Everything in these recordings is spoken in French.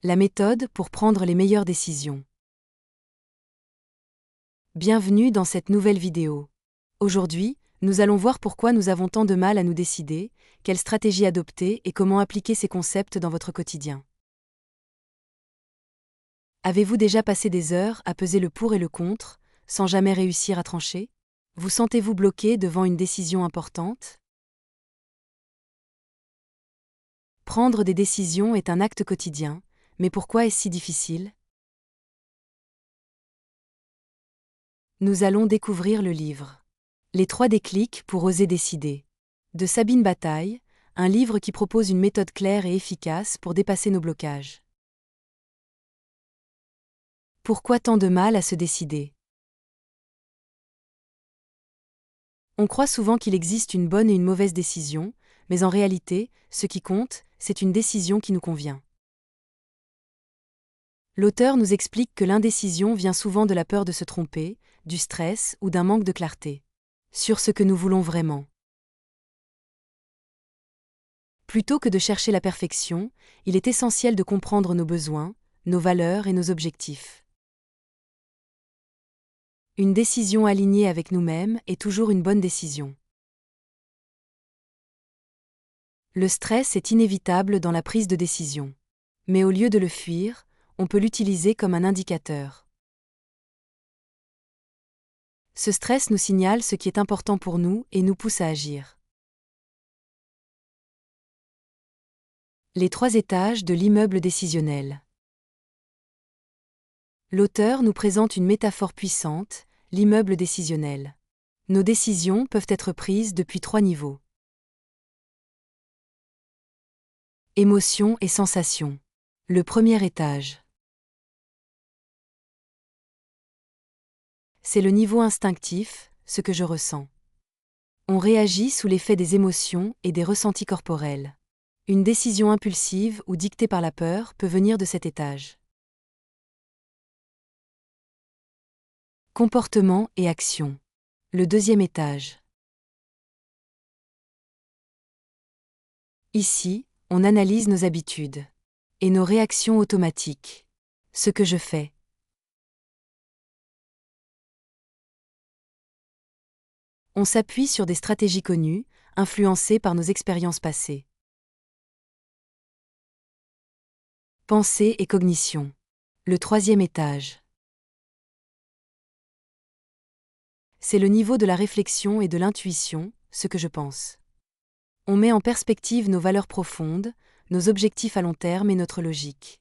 La méthode pour prendre les meilleures décisions. Bienvenue dans cette nouvelle vidéo. Aujourd'hui, nous allons voir pourquoi nous avons tant de mal à nous décider, quelle stratégie adopter et comment appliquer ces concepts dans votre quotidien. Avez-vous déjà passé des heures à peser le pour et le contre, sans jamais réussir à trancher? Vous sentez-vous bloqué devant une décision importante? Prendre des décisions est un acte quotidien, mais pourquoi est-ce si difficile? Nous allons découvrir le livre Les 3 déclics pour oser décider de Sabine Bataille, un livre qui propose une méthode claire et efficace pour dépasser nos blocages. Pourquoi tant de mal à se décider? On croit souvent qu'il existe une bonne et une mauvaise décision, mais en réalité, ce qui compte, c'est une décision qui nous convient. L'auteur nous explique que l'indécision vient souvent de la peur de se tromper, du stress ou d'un manque de clarté sur ce que nous voulons vraiment. Plutôt que de chercher la perfection, il est essentiel de comprendre nos besoins, nos valeurs et nos objectifs. Une décision alignée avec nous-mêmes est toujours une bonne décision. Le stress est inévitable dans la prise de décision. Mais au lieu de le fuir, on peut l'utiliser comme un indicateur. Ce stress nous signale ce qui est important pour nous et nous pousse à agir. Les 3 étages de l'immeuble décisionnel. L'auteur nous présente une métaphore puissante, l'immeuble décisionnel. Nos décisions peuvent être prises depuis 3 niveaux. Émotions et sensations. Le premier étage. C'est le niveau instinctif, ce que je ressens. On réagit sous l'effet des émotions et des ressentis corporels. Une décision impulsive ou dictée par la peur peut venir de cet étage. Comportement et action. Le deuxième étage. Ici, on analyse nos habitudes et nos réactions automatiques. Ce que je fais. On s'appuie sur des stratégies connues, influencées par nos expériences passées. Pensée et cognition. Le troisième étage. C'est le niveau de la réflexion et de l'intuition, ce que je pense. On met en perspective nos valeurs profondes, nos objectifs à long terme et notre logique.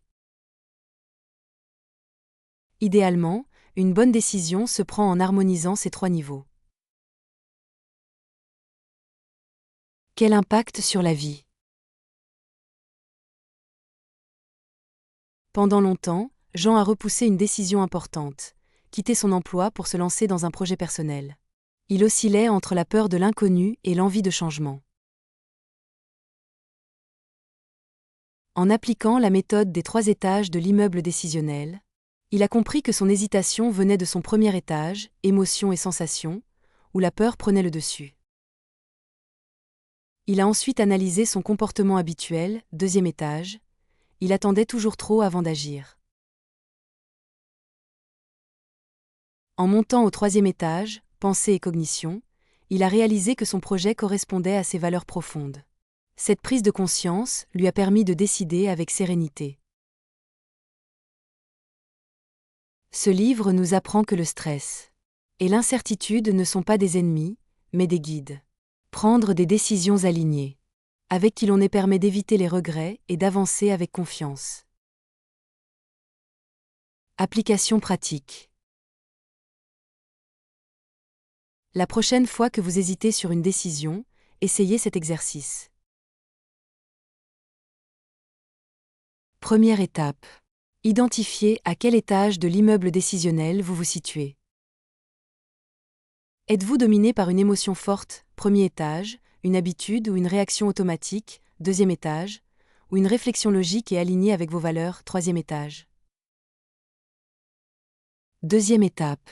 Idéalement, une bonne décision se prend en harmonisant ces 3 niveaux. Quel impact sur la vie? Pendant longtemps, Jean a repoussé une décision importante, quitter son emploi pour se lancer dans un projet personnel. Il oscillait entre la peur de l'inconnu et l'envie de changement. En appliquant la méthode des 3 étages de l'immeuble décisionnel, il a compris que son hésitation venait de son premier étage, émotions et sensations, où la peur prenait le dessus. Il a ensuite analysé son comportement habituel, deuxième étage. Il attendait toujours trop avant d'agir. En montant au 3e étage, pensée et cognition, il a réalisé que son projet correspondait à ses valeurs profondes. Cette prise de conscience lui a permis de décider avec sérénité. Ce livre nous apprend que le stress et l'incertitude ne sont pas des ennemis, mais des guides. Prendre des décisions alignées, avec qui l'on permet d'éviter les regrets et d'avancer avec confiance. Application pratique. La prochaine fois que vous hésitez sur une décision, essayez cet exercice. Première étape. Identifiez à quel étage de l'immeuble décisionnel vous vous situez. Êtes-vous dominé par une émotion forte, premier étage, une habitude ou une réaction automatique, deuxième étage, ou une réflexion logique et alignée avec vos valeurs, troisième étage? Deuxième étape.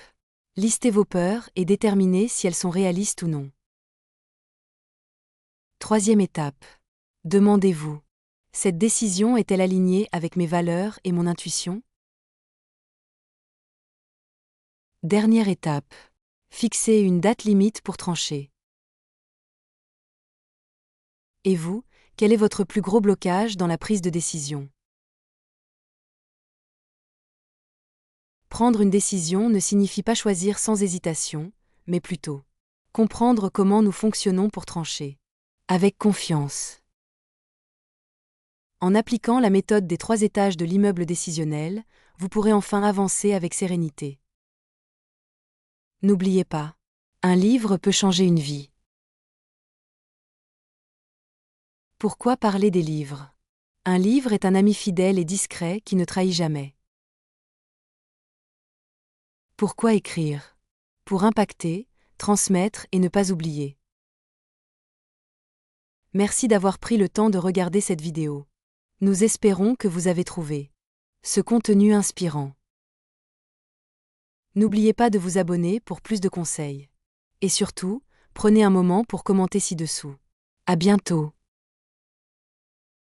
Listez vos peurs et déterminez si elles sont réalistes ou non. Troisième étape. Demandez-vous: Cette décision est-elle alignée avec mes valeurs et mon intuition? Dernière étape. Fixez une date limite pour trancher. Et vous, quel est votre plus gros blocage dans la prise de décision? Prendre une décision ne signifie pas choisir sans hésitation, mais plutôt comprendre comment nous fonctionnons pour trancher. Avec confiance. En appliquant la méthode des 3 étages de l'immeuble décisionnel, vous pourrez enfin avancer avec sérénité. N'oubliez pas, un livre peut changer une vie. Pourquoi parler des livres? Un livre est un ami fidèle et discret qui ne trahit jamais. Pourquoi écrire? Pour impacter, transmettre et ne pas oublier. Merci d'avoir pris le temps de regarder cette vidéo. Nous espérons que vous avez trouvé ce contenu inspirant. N'oubliez pas de vous abonner pour plus de conseils. Et surtout, prenez un moment pour commenter ci-dessous. À bientôt.